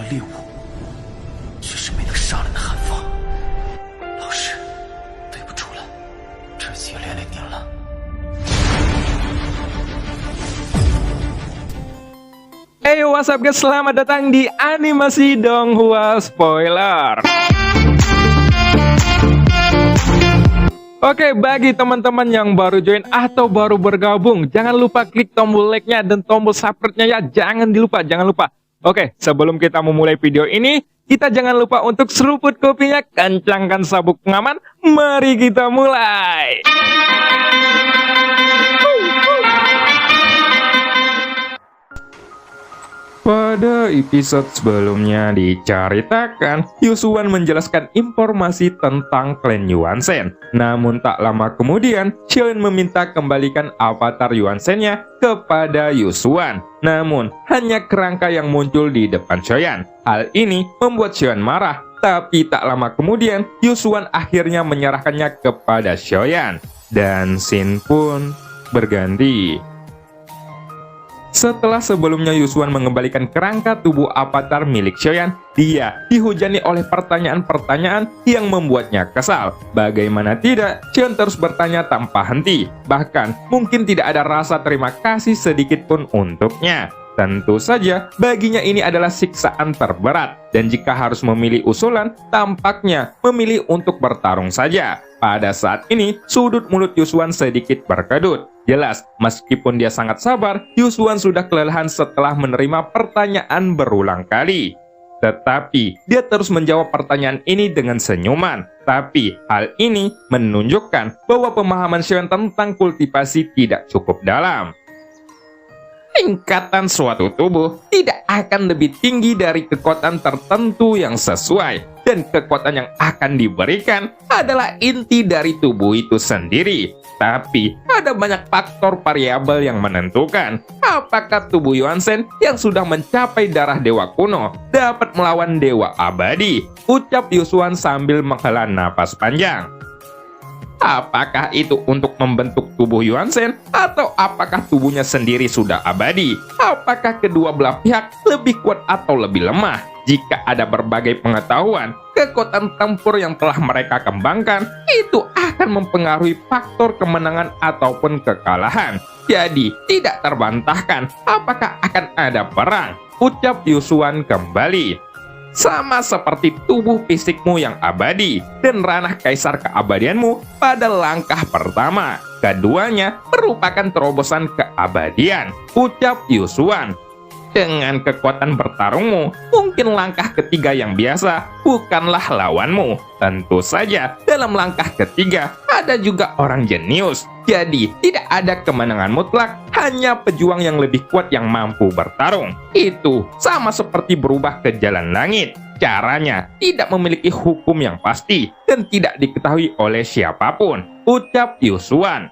猎物，却是没能杀人的寒风。老师，对不住了，这次也连累您了。Hey, what's up guys? Selamat datang di Animasi Donghua Spoiler. Oke, bagi teman-teman yang baru join atau baru bergabung, jangan lupa klik tombol like-nya dan tombol subscribe-nya ya. Jangan lupa. Oke, sebelum kita memulai video ini, kita jangan lupa untuk seruput kopinya, kencangkan sabuk pengaman. Mari kita mulai. Pada episode sebelumnya diceritakan, Yusuan menjelaskan informasi tentang klan Yuansen. Namun tak lama kemudian, Xion meminta kembalikan avatar Yuansen-nya kepada Yusuan. Namun, hanya kerangka yang muncul di depan Xion. Hal ini membuat Xion marah. Tapi tak lama kemudian, Yusuan akhirnya menyerahkannya kepada Xion. Dan scene pun berganti. Setelah sebelumnya Yusuan mengembalikan kerangka tubuh avatar milik Xion, dia dihujani oleh pertanyaan-pertanyaan yang membuatnya kesal. Bagaimana tidak, Xion terus bertanya tanpa henti. Bahkan, mungkin tidak ada rasa terima kasih sedikit pun untuknya. Tentu saja, baginya ini adalah siksaan terberat. Dan jika harus memilih usulan, tampaknya memilih untuk bertarung saja. Pada saat ini, sudut mulut Yusuan sedikit berkedut. Jelas, meskipun dia sangat sabar, Yusuan sudah kelelahan setelah menerima pertanyaan berulang kali. Tetapi, dia terus menjawab pertanyaan ini dengan senyuman. Tapi, hal ini menunjukkan bahwa pemahaman Xion tentang kultivasi tidak cukup dalam. Tingkatan suatu tubuh tidak akan lebih tinggi dari kekuatan tertentu yang sesuai. Dan kekuatan yang akan diberikan adalah inti dari tubuh itu sendiri. Tapi, ada banyak faktor variabel yang menentukan apakah tubuh Yuansen yang sudah mencapai darah dewa kuno dapat melawan dewa abadi, ucap Yusuan sambil menghela napas panjang. Apakah itu untuk membentuk tubuh Yuansen, atau apakah tubuhnya sendiri sudah abadi? Apakah kedua belah pihak lebih kuat atau lebih lemah? Jika ada berbagai pengetahuan, kekuatan tempur yang telah mereka kembangkan, itu akan mempengaruhi faktor kemenangan ataupun kekalahan. Jadi, tidak terbantahkan apakah akan ada perang, ucap Yusuan kembali. Sama seperti tubuh fisikmu yang abadi dan ranah kaisar keabadianmu pada langkah pertama. Keduanya merupakan terobosan keabadian, ucap Yusuan. Dengan kekuatan bertarungmu, mungkin langkah ketiga yang biasa bukanlah lawanmu. Tentu saja, dalam langkah ketiga ada juga orang jenius. Jadi, tidak ada kemenangan mutlak, hanya pejuang yang lebih kuat yang mampu bertarung. Itu sama seperti berubah ke jalan langit. Caranya tidak memiliki hukum yang pasti dan tidak diketahui oleh siapapun, ucap Yusuan.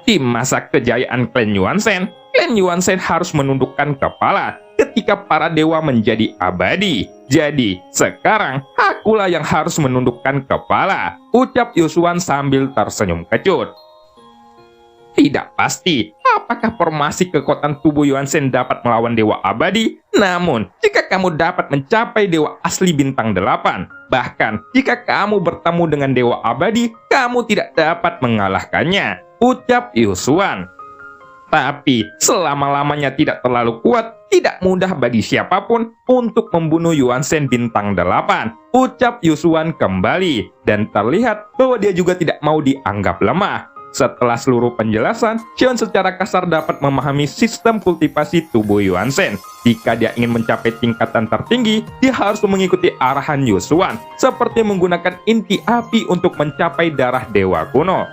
Di masa kejayaan klan Yuansen harus menundukkan kepala ketika para dewa menjadi abadi. Jadi, sekarang akulah yang harus menundukkan kepala, ucap Yusuan sambil tersenyum kecut. Tidak pasti apakah formasi kekuatan tubuh Yuansen dapat melawan dewa abadi. Namun, jika kamu dapat mencapai dewa asli bintang 8, bahkan jika kamu bertemu dengan dewa abadi, kamu tidak dapat mengalahkannya, ucap Yusuan. Tapi, selama-lamanya tidak terlalu kuat, tidak mudah bagi siapapun untuk membunuh Yuansen bintang 8, ucap Yusuan kembali. Dan terlihat bahwa dia juga tidak mau dianggap lemah. Setelah seluruh penjelasan, Xion secara kasar dapat memahami sistem kultivasi tubuh Yuansen. Jika dia ingin mencapai tingkatan tertinggi, dia harus mengikuti arahan Yusuan, seperti menggunakan inti api untuk mencapai darah dewa kuno.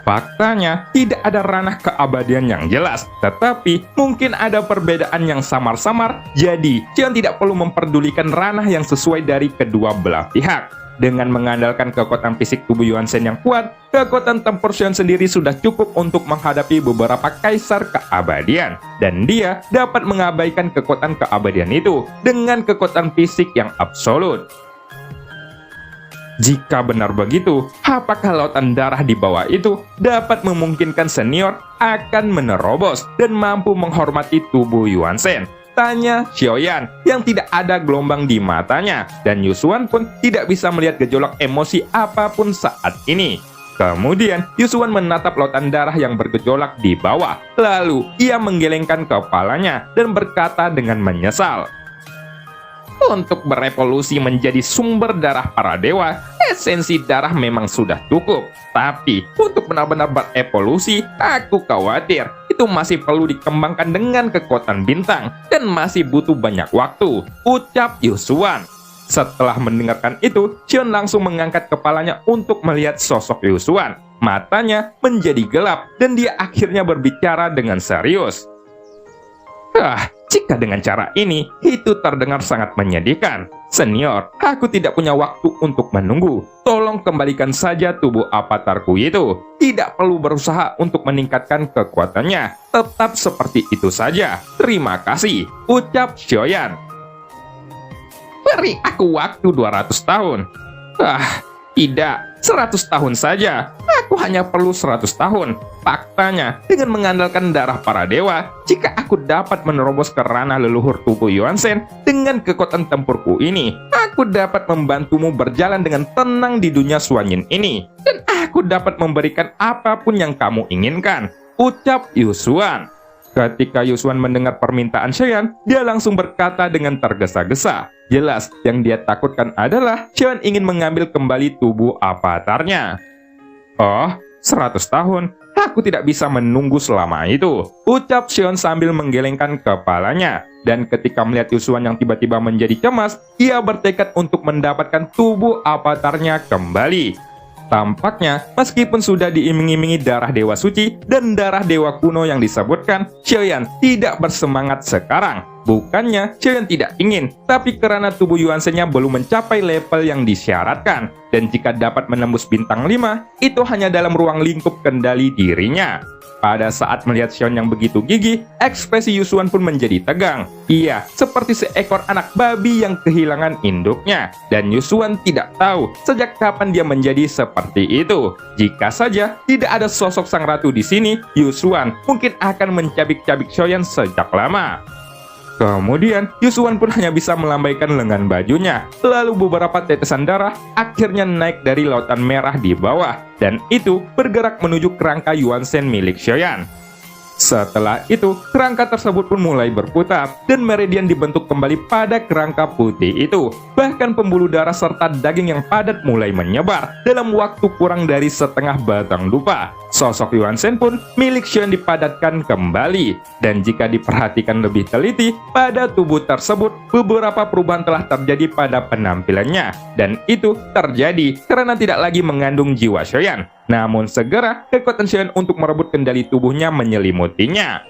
Faktanya, tidak ada ranah keabadian yang jelas, tetapi mungkin ada perbedaan yang samar-samar, jadi Xion tidak perlu memperdulikan ranah yang sesuai dari kedua belah pihak. Dengan mengandalkan kekuatan fisik tubuh Yuansen yang kuat, kekuatan tempur Xion sendiri sudah cukup untuk menghadapi beberapa kaisar keabadian. Dan dia dapat mengabaikan kekuatan keabadian itu dengan kekuatan fisik yang absolut. Jika benar begitu, apakah lautan darah di bawah itu dapat memungkinkan senior akan menerobos dan mampu menghormati tubuh Yuansen? Tanya Xiaoyan yang tidak ada gelombang di matanya, dan Yusuan pun tidak bisa melihat gejolak emosi apapun saat ini. Kemudian Yusuan menatap lautan darah yang bergejolak di bawah. Lalu ia menggelengkan kepalanya dan berkata dengan menyesal, untuk berevolusi menjadi sumber darah para dewa, esensi darah memang sudah cukup. Tapi untuk benar-benar berevolusi, aku khawatir itu masih perlu dikembangkan dengan kekuatan bintang dan masih butuh banyak waktu, ucap Yusuan. Setelah mendengarkan itu, Xion langsung mengangkat kepalanya untuk melihat sosok Yusuan. Matanya menjadi gelap dan dia akhirnya berbicara dengan serius. Jika dengan cara ini, itu terdengar sangat menyedihkan. Senior, aku tidak punya waktu untuk menunggu. Tolong kembalikan saja tubuh avatarku itu. Tidak perlu berusaha untuk meningkatkan kekuatannya. Tetap seperti itu saja. Terima kasih, ucap Xiaoyan. Beri aku waktu 200 tahun. Tidak, 100 tahun saja. Aku hanya perlu 100 tahun. Faktanya, dengan mengandalkan darah para dewa, jika aku dapat menerobos ke ranah leluhur tubuh Yuan Shen dengan kekuatan tempurku ini, aku dapat membantumu berjalan dengan tenang di dunia Suanyin ini. Dan aku dapat memberikan apapun yang kamu inginkan, ucap Yusuan. Ketika Yusuan mendengar permintaan Xiaoyan, dia langsung berkata dengan tergesa-gesa. Jelas, yang dia takutkan adalah Xiaoyan ingin mengambil kembali tubuh avatarnya. 100 tahun? Aku tidak bisa menunggu selama itu, ucap Xiaoyan sambil menggelengkan kepalanya. Dan ketika melihat Yusuan yang tiba-tiba menjadi cemas, ia bertekad untuk mendapatkan tubuh avatarnya kembali. Tampaknya, meskipun sudah diiming-imingi darah Dewa Suci dan darah Dewa Kuno yang disebutkan, Xiaoyan tidak bersemangat sekarang. Bukannya Xiaoyan tidak ingin, tapi karena tubuh Yuan Shen-nya belum mencapai level yang disyaratkan. Dan jika dapat menembus bintang 5, itu hanya dalam ruang lingkup kendali dirinya. Pada saat melihat Xiaoyan yang begitu gigih, ekspresi Yusuan pun menjadi tegang. Ia seperti seekor anak babi yang kehilangan induknya. Dan Yusuan tidak tahu sejak kapan dia menjadi seperti itu. Jika saja tidak ada sosok sang ratu di sini, Yusuan mungkin akan mencabik-cabik Xiaoyan sejak lama. Kemudian, Yusuan pun hanya bisa melambaikan lengan bajunya. Lalu beberapa tetesan darah akhirnya naik dari lautan merah di bawah. Dan itu bergerak menuju kerangka Yuan Shen milik Xiaoyan. Setelah itu, kerangka tersebut pun mulai berputar, dan meridian dibentuk kembali pada kerangka putih itu. Bahkan pembuluh darah serta daging yang padat mulai menyebar dalam waktu kurang dari setengah batang dupa. Sosok Yuan Shen pun milik Xiaoyan dipadatkan kembali. Dan jika diperhatikan lebih teliti, pada tubuh tersebut beberapa perubahan telah terjadi pada penampilannya. Dan itu terjadi karena tidak lagi mengandung jiwa Xiaoyan. Namun segera, kekuatan Xiaoyan untuk merebut kendali tubuhnya menyelimutinya.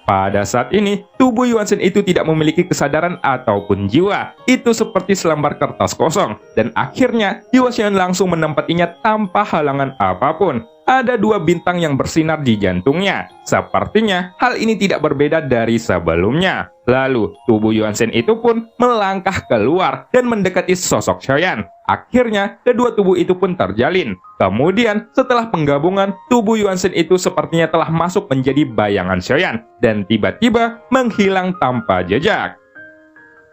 Pada saat ini, tubuh Yuan Shen itu tidak memiliki kesadaran ataupun jiwa. Itu seperti selembar kertas kosong. Dan akhirnya, jiwa Xiaoyan langsung menempatinya tanpa halangan apapun. Ada 2 bintang yang bersinar di jantungnya. Sepertinya, hal ini tidak berbeda dari sebelumnya. Lalu, tubuh Yuan Shen itu pun melangkah keluar dan mendekati sosok Xiaoyan. Akhirnya, kedua tubuh itu pun terjalin. Kemudian, setelah penggabungan, tubuh Yuan Shen itu sepertinya telah masuk menjadi bayangan Xiaoyan dan tiba-tiba menghilang tanpa jejak.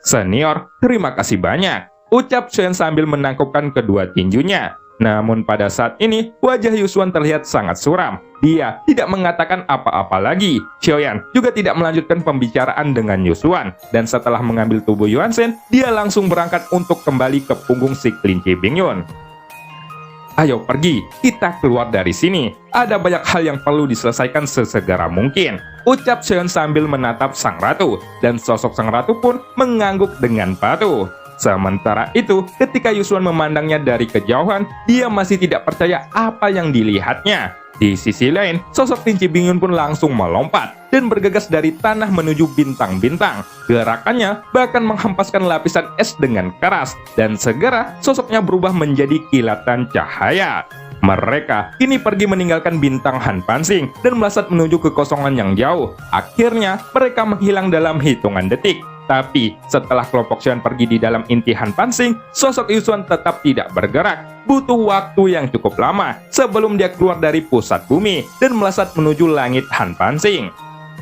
Senior, terima kasih banyak, ucap Xiaoyan sambil menangkupkan kedua tinjunya. Namun pada saat ini, wajah Yusuan terlihat sangat suram. Dia tidak mengatakan apa-apa lagi. Xiaoyan juga tidak melanjutkan pembicaraan dengan Yusuan. Dan setelah mengambil tubuh Yuan Shen, dia langsung berangkat untuk kembali ke punggung si kelinci Bingyun. Ayo pergi, kita keluar dari sini. Ada banyak hal yang perlu diselesaikan sesegera mungkin, ucap Xiaoyan sambil menatap sang ratu. Dan sosok sang ratu pun mengangguk dengan patuh. Sementara itu, ketika Yusuan memandangnya dari kejauhan, dia masih tidak percaya apa yang dilihatnya. Di sisi lain, sosok kelinci Bingyun pun langsung melompat dan bergegas dari tanah menuju bintang-bintang. Gerakannya bahkan menghempaskan lapisan es dengan keras, dan segera sosoknya berubah menjadi kilatan cahaya. Mereka kini pergi meninggalkan bintang Han Pansing dan melesat menuju kekosongan yang jauh. Akhirnya, mereka menghilang dalam hitungan detik. Tapi, setelah kelompok Xiaoyan pergi di dalam inti Han Pansing, sosok Yusuan tetap tidak bergerak. Butuh waktu yang cukup lama sebelum dia keluar dari pusat bumi dan melesat menuju langit Han Pansing.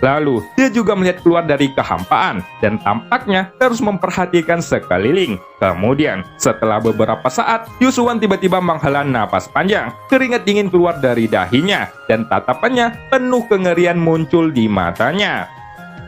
Lalu, dia juga melihat keluar dari kehampaan dan tampaknya terus memperhatikan sekeliling. Kemudian, setelah beberapa saat, Yusuan tiba-tiba menghela napas panjang. Keringat dingin keluar dari dahinya dan tatapannya penuh kengerian muncul di matanya.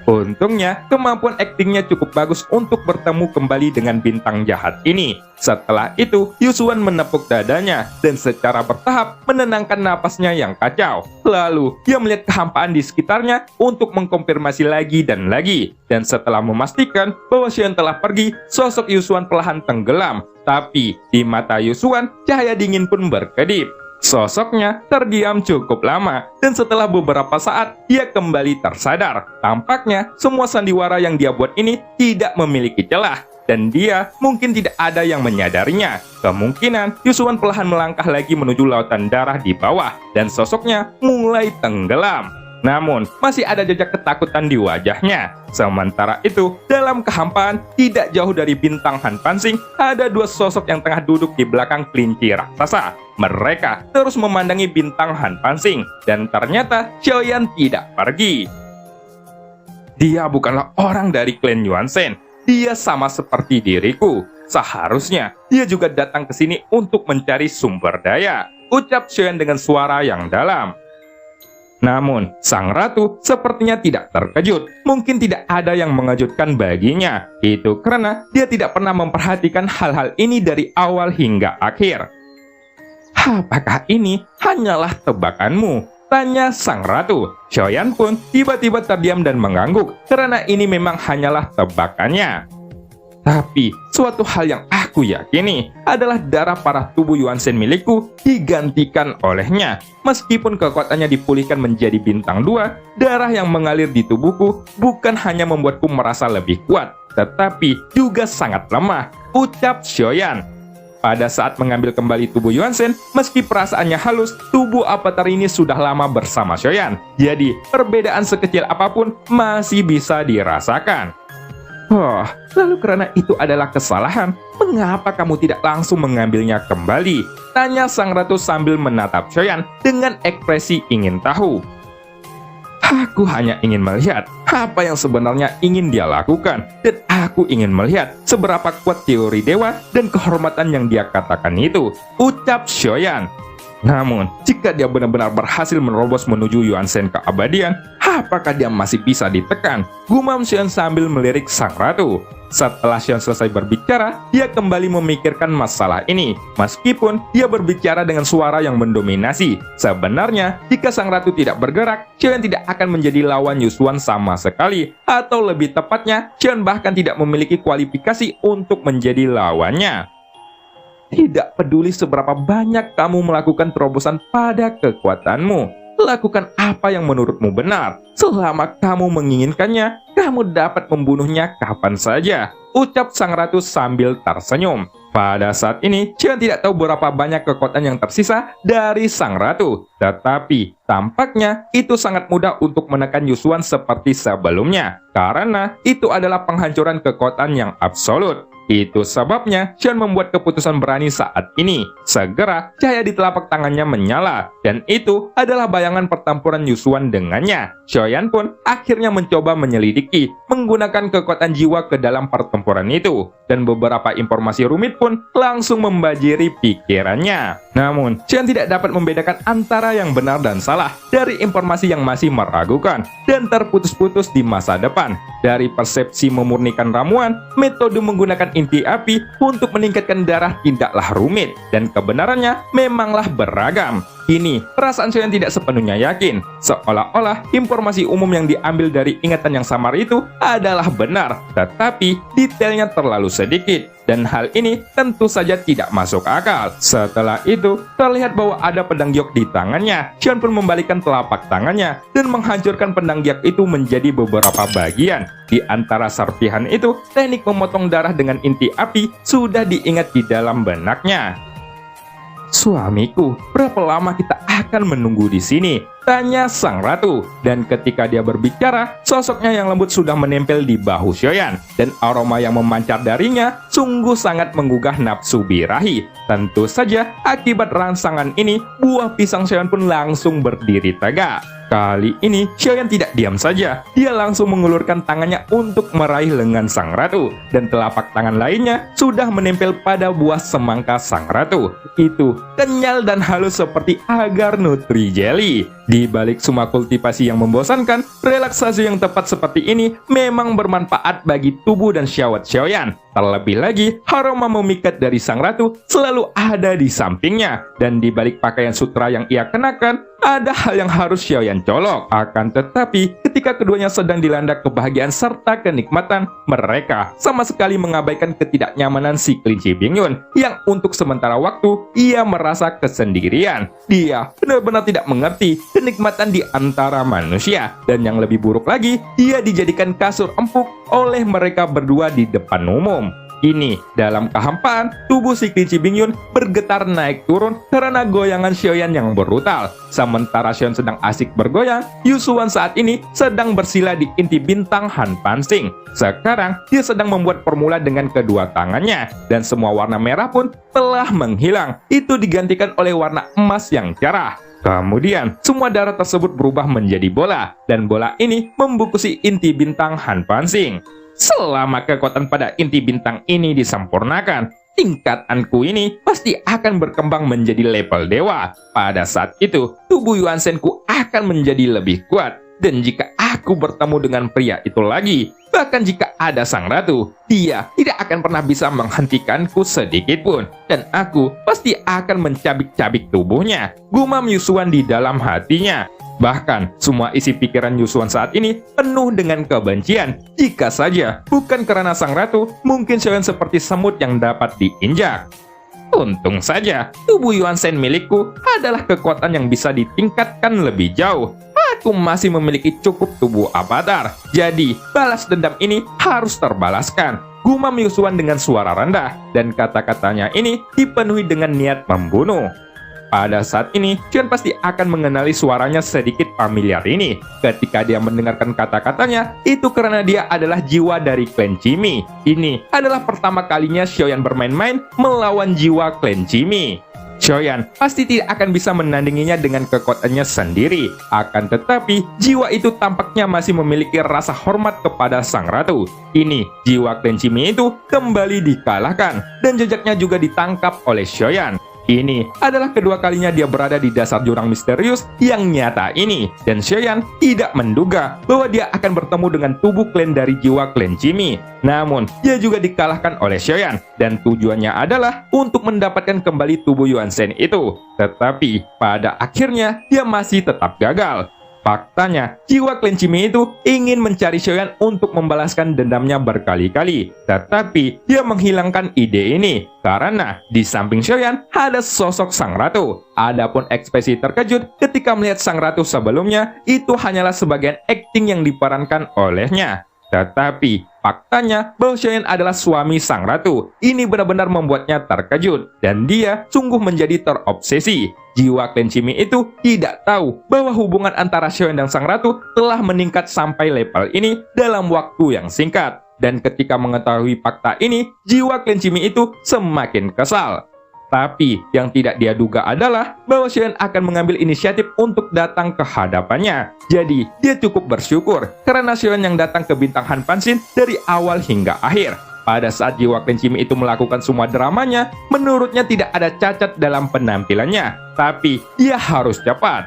Untungnya, kemampuan aktingnya cukup bagus untuk bertemu kembali dengan bintang jahat ini. Setelah itu, Yusuan menepuk dadanya dan secara bertahap menenangkan napasnya yang kacau. Lalu, dia melihat kehampaan di sekitarnya untuk mengkonfirmasi lagi dan lagi. Dan setelah memastikan bahwa Xian telah pergi, sosok Yusuan perlahan tenggelam. Tapi, di mata Yusuan, cahaya dingin pun berkedip. Sosoknya terdiam cukup lama, dan setelah beberapa saat, dia kembali tersadar. Tampaknya, semua sandiwara yang dia buat ini tidak memiliki celah, dan dia mungkin tidak ada yang menyadarinya. Kemungkinan, Yusuan perlahan melangkah lagi menuju lautan darah di bawah, dan sosoknya mulai tenggelam. Namun, masih ada jejak ketakutan di wajahnya. Sementara itu, dalam kehampaan, tidak jauh dari bintang Han Pansing, ada dua sosok yang tengah duduk di belakang kelinci raksasa. Mereka terus memandangi bintang Han Pansing, dan ternyata Xiaoyan tidak pergi. Dia bukanlah orang dari klan Yuan Shen. Dia sama seperti diriku. Seharusnya, dia juga datang ke sini untuk mencari sumber daya, ucap Xiaoyan dengan suara yang dalam. Namun, sang ratu sepertinya tidak terkejut. Mungkin tidak ada yang mengejutkan baginya. Itu karena dia tidak pernah memperhatikan hal-hal ini dari awal hingga akhir. Apakah ini hanyalah tebakanmu? Tanya sang ratu. Xiaoyan pun tiba-tiba terdiam dan mengangguk karena ini memang hanyalah tebakannya. Tapi, suatu hal yang aku yakini adalah darah para tubuh Yuan Shen milikku digantikan olehnya. Meskipun kekuatannya dipulihkan menjadi bintang 2, darah yang mengalir di tubuhku bukan hanya membuatku merasa lebih kuat, tetapi juga sangat lemah, ucap Xiaoyan. Pada saat mengambil kembali tubuh Yuan Shen, meski perasaannya halus, tubuh avatar ini sudah lama bersama Xiaoyan. Jadi, perbedaan sekecil apapun masih bisa dirasakan. Oh, lalu karena itu adalah kesalahan, mengapa kamu tidak langsung mengambilnya kembali? Tanya sang ratu sambil menatap Xiaoyan dengan ekspresi ingin tahu. Aku hanya ingin melihat apa yang sebenarnya ingin dia lakukan, dan aku ingin melihat seberapa kuat teori dewa dan kehormatan yang dia katakan itu, ucap Xiaoyan. Namun, jika dia benar-benar berhasil menerobos menuju Yuan Shen keabadian, apakah dia masih bisa ditekan? Gumam Xian sambil melirik sang ratu. Setelah Xian selesai berbicara, dia kembali memikirkan masalah ini. Meskipun dia berbicara dengan suara yang mendominasi, sebenarnya jika sang ratu tidak bergerak, Xian tidak akan menjadi lawan Yusuan sama sekali. Atau lebih tepatnya, Xian bahkan tidak memiliki kualifikasi untuk menjadi lawannya. Tidak peduli seberapa banyak kamu melakukan terobosan pada kekuatanmu, lakukan apa yang menurutmu benar. Selama kamu menginginkannya, kamu dapat membunuhnya kapan saja, ucap sang ratu sambil tersenyum. Pada saat ini, Xian tidak tahu berapa banyak kekuatan yang tersisa dari sang ratu. Tetapi, tampaknya itu sangat mudah untuk menekan Yusuan seperti sebelumnya. Karena itu adalah penghancuran kekuatan yang absolut. Itu sebabnya Xian membuat keputusan berani saat ini. Segera, cahaya di telapak tangannya menyala. Dan itu adalah bayangan pertempuran Yusuan dengannya. Xiaoyan pun akhirnya mencoba menyelidiki, menggunakan kekuatan jiwa ke dalam pertempuran itu. Dan beberapa informasi rumit pun langsung membajiri pikirannya. Namun, Xian tidak dapat membedakan antara yang benar dan salah dari informasi yang masih meragukan dan terputus-putus di masa depan. Dari persepsi memurnikan ramuan, metode menggunakan inti api untuk meningkatkan darah tidaklah rumit, dan kebenarannya memanglah beragam. Kini, perasaan Xiaoyan tidak sepenuhnya yakin, seolah-olah informasi umum yang diambil dari ingatan yang samar itu adalah benar, tetapi detailnya terlalu sedikit, dan hal ini tentu saja tidak masuk akal. Setelah itu, terlihat bahwa ada pedang giok di tangannya. Xiaoyan pun membalikkan telapak tangannya dan menghancurkan pedang giok itu menjadi beberapa bagian. Di antara serpihan itu, teknik memotong darah dengan inti api sudah diingat di dalam benaknya. Suamiku, berapa lama kita akan menunggu di sini? Tanya sang ratu. Dan ketika dia berbicara, sosoknya yang lembut sudah menempel di bahu Xiaoyan. Dan aroma yang memancar darinya sungguh sangat menggugah nafsu birahi. Tentu saja, akibat rangsangan ini, buah pisang Xiaoyan pun langsung berdiri tegak. Kali ini, Xiaoyan tidak diam saja. Dia langsung mengulurkan tangannya untuk meraih lengan sang ratu. Dan telapak tangan lainnya sudah menempel pada buah semangka sang ratu. Itu kenyal dan halus seperti agar nutri jelly. Di balik semua kultivasi yang membosankan, relaksasi yang tepat seperti ini memang bermanfaat bagi tubuh dan syahwat Xiaoyan. Terlebih lagi, aroma memikat dari sang ratu selalu ada di sampingnya. Dan di balik pakaian sutra yang ia kenakan, ada hal yang harus Xiaoyan colok. Akan tetapi, ketika keduanya sedang dilanda kebahagiaan serta kenikmatan, mereka sama sekali mengabaikan ketidaknyamanan si kelinci Bingyun, yang untuk sementara waktu, ia merasa kesendirian. Dia benar-benar tidak mengerti kenikmatan di antara manusia. Dan yang lebih buruk lagi, dia dijadikan kasur empuk oleh mereka berdua di depan umum. Ini, dalam kehampaan, tubuh si kelinci Bingyun bergetar naik turun karena goyangan Xiaoyan yang brutal. Sementara Xiaoyan sedang asik bergoyang, Yusuan saat ini sedang bersila di inti bintang Han Pansing. Sekarang, dia sedang membuat formula dengan kedua tangannya, dan semua warna merah pun telah menghilang. Itu digantikan oleh warna emas yang cerah. Kemudian, semua darah tersebut berubah menjadi bola, dan bola ini membungkusi inti bintang Han Pansing. Selama kekuatan pada inti bintang ini disempurnakan, tingkatanku ini pasti akan berkembang menjadi level dewa. Pada saat itu, tubuh Yuan Shen-ku akan menjadi lebih kuat. Dan jika aku bertemu dengan pria itu lagi, bahkan jika ada sang ratu, dia tidak akan pernah bisa menghentikanku sedikit pun. Dan aku pasti akan mencabik-cabik tubuhnya, gumam Yusuan di dalam hatinya. Bahkan, semua isi pikiran Yusuan saat ini penuh dengan kebencian. Jika saja bukan karena sang ratu, mungkin Xiaoyan seperti semut yang dapat diinjak. Untung saja, tubuh Yuan Shen milikku adalah kekuatan yang bisa ditingkatkan lebih jauh. Aku masih memiliki cukup tubuh avatar. Jadi, balas dendam ini harus terbalaskan. Gumam Yusuan dengan suara rendah, dan kata-katanya ini dipenuhi dengan niat membunuh. Pada saat ini, Xiaoyan pasti akan mengenali suaranya sedikit familiar ini. Ketika dia mendengarkan kata-katanya, itu karena dia adalah jiwa dari klan Qimi. Ini adalah pertama kalinya Xiaoyan bermain-main melawan jiwa klan Qimi. Xiaoyan pasti tidak akan bisa menandinginya dengan kekuatannya sendiri. Akan tetapi, jiwa itu tampaknya masih memiliki rasa hormat kepada sang ratu. Ini, jiwa klan Qimi itu kembali dikalahkan, dan jejaknya juga ditangkap oleh Xiaoyan. Ini adalah kedua kalinya dia berada di dasar jurang misterius yang nyata ini, dan Xiaoyan tidak menduga bahwa dia akan bertemu dengan tubuh klan dari jiwa klan Qimi. Namun, dia juga dikalahkan oleh Xiaoyan, dan tujuannya adalah untuk mendapatkan kembali tubuh Yuan Shen itu. Tetapi, pada akhirnya, dia masih tetap gagal. Faktanya, jiwa klan Qimi itu ingin mencari Xiaoyan untuk membalaskan dendamnya berkali-kali. Tetapi, dia menghilangkan ide ini karena di samping Xiaoyan ada sosok sang ratu. Adapun ekspresi terkejut ketika melihat sang ratu sebelumnya itu hanyalah sebagian akting yang diperankan olehnya. Tetapi, faktanya bahwa Xiaoyan adalah suami sang ratu. Ini benar-benar membuatnya terkejut, dan dia sungguh menjadi terobsesi. Jiwa klan Qimi itu tidak tahu bahwa hubungan antara Xiaoyan dan sang ratu telah meningkat sampai level ini dalam waktu yang singkat. Dan ketika mengetahui fakta ini, jiwa klan Qimi itu semakin kesal. Tapi yang tidak dia duga adalah bahwa Xiaoyan akan mengambil inisiatif untuk datang ke hadapannya. Jadi, dia cukup bersyukur karena Xiaoyan yang datang ke bintang Han Pansing dari awal hingga akhir. Pada saat jiwa klan Qimi itu melakukan semua dramanya, menurutnya tidak ada cacat dalam penampilannya. Tapi, dia harus cepat.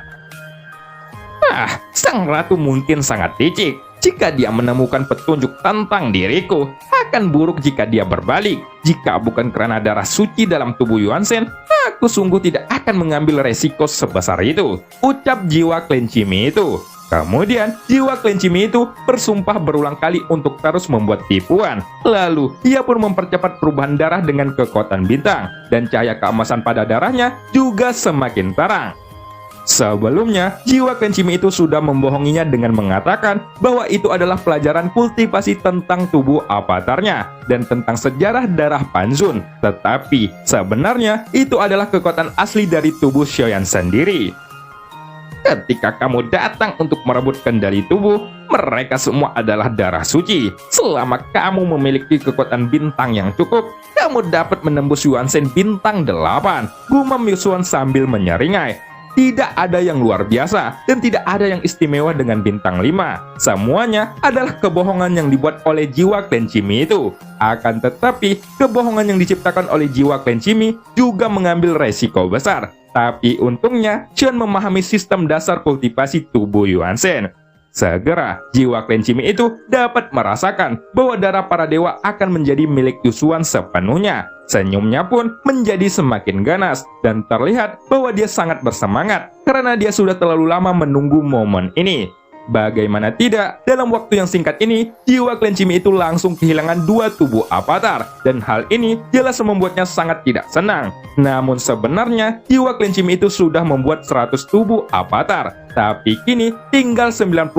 Sang ratu mungkin sangat licik. Jika dia menemukan petunjuk tentang diriku, akan buruk jika dia berbalik. Jika bukan karena darah suci dalam tubuh Yuan Shen, aku sungguh tidak akan mengambil resiko sebesar itu, ucap jiwa klan Qimi itu. Kemudian, jiwa klan Qimi itu bersumpah berulang kali untuk terus membuat tipuan. Lalu, ia pun mempercepat perubahan darah dengan kekuatan bintang, dan cahaya keemasan pada darahnya juga semakin terang. Sebelumnya, jiwa klan Qimi itu sudah membohonginya dengan mengatakan bahwa itu adalah pelajaran kultivasi tentang tubuh avatarnya dan tentang sejarah darah Panzun. Tetapi, sebenarnya itu adalah kekuatan asli dari tubuh Xiaoyan sendiri. Ketika kamu datang untuk merebut kendali tubuh, mereka semua adalah darah suci. Selama kamu memiliki kekuatan bintang yang cukup, kamu dapat menembus Yuan Shen bintang 8. Gumam Yusuan sambil menyeringai. Tidak ada yang luar biasa dan tidak ada yang istimewa dengan bintang 5. Semuanya adalah kebohongan yang dibuat oleh jiwa klan Cimi itu. Akan tetapi, kebohongan yang diciptakan oleh jiwa klan Cimi juga mengambil resiko besar. Tapi untungnya, Chen memahami sistem dasar kultivasi tubuh Yuan Shen. Segera, jiwa klan Cimi itu dapat merasakan bahwa darah para dewa akan menjadi milik Yusuan sepenuhnya. Senyumnya pun menjadi semakin ganas dan terlihat bahwa dia sangat bersemangat karena dia sudah terlalu lama menunggu momen ini. Bagaimana tidak, dalam waktu yang singkat ini, jiwa klan Cimi itu langsung kehilangan 2 tubuh avatar, dan hal ini jelas membuatnya sangat tidak senang. Namun sebenarnya, jiwa klan Cimi itu sudah membuat 100 tubuh avatar, tapi kini tinggal 98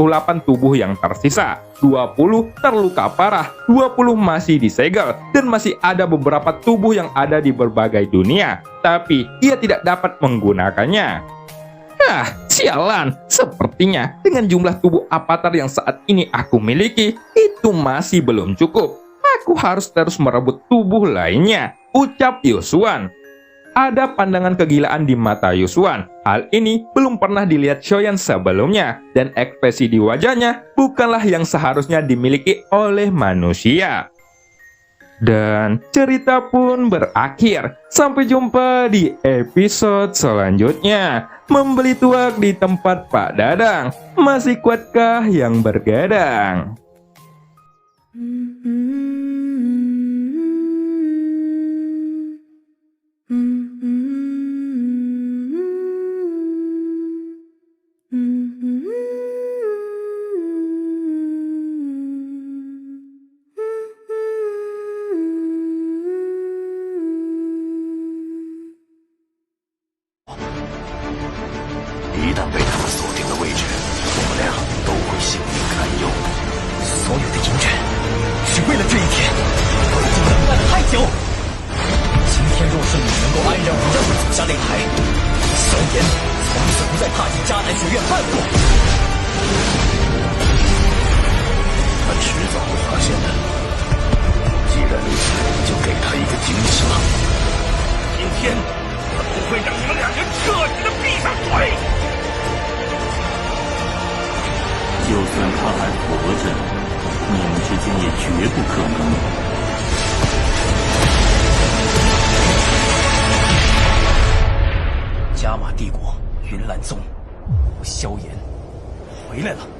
tubuh yang tersisa. 20 terluka parah, 20 masih disegel, dan masih ada beberapa tubuh yang ada di berbagai dunia, tapi ia tidak dapat menggunakannya. Sialan, sepertinya dengan jumlah tubuh avatar yang saat ini aku miliki, itu masih belum cukup. Aku harus terus merebut tubuh lainnya, ucap Yusuan. Ada pandangan kegilaan di mata Yusuan. Hal ini belum pernah dilihat Shoyan sebelumnya, dan ekspresi di wajahnya bukanlah yang seharusnya dimiliki oleh manusia. Dan cerita pun berakhir. Sampai jumpa di episode selanjutnya. Membeli tuak di tempat Pak Dadang. Masih kuatkah yang bergadang?一旦被他们锁定了位置，我们俩都会性命堪忧。所有的隐忍，只为了这一天。我已经等待了太久。今天若是你能够安然无恙地走下擂台，萧炎从此不再踏进迦南学院半步。他迟早会发现的。既然如此，就给他一个惊喜吧。今天他不会让你们两人彻底的闭上嘴。就算他还活着，你们之间也绝不可能。加玛帝国云岚宗，萧炎回来了。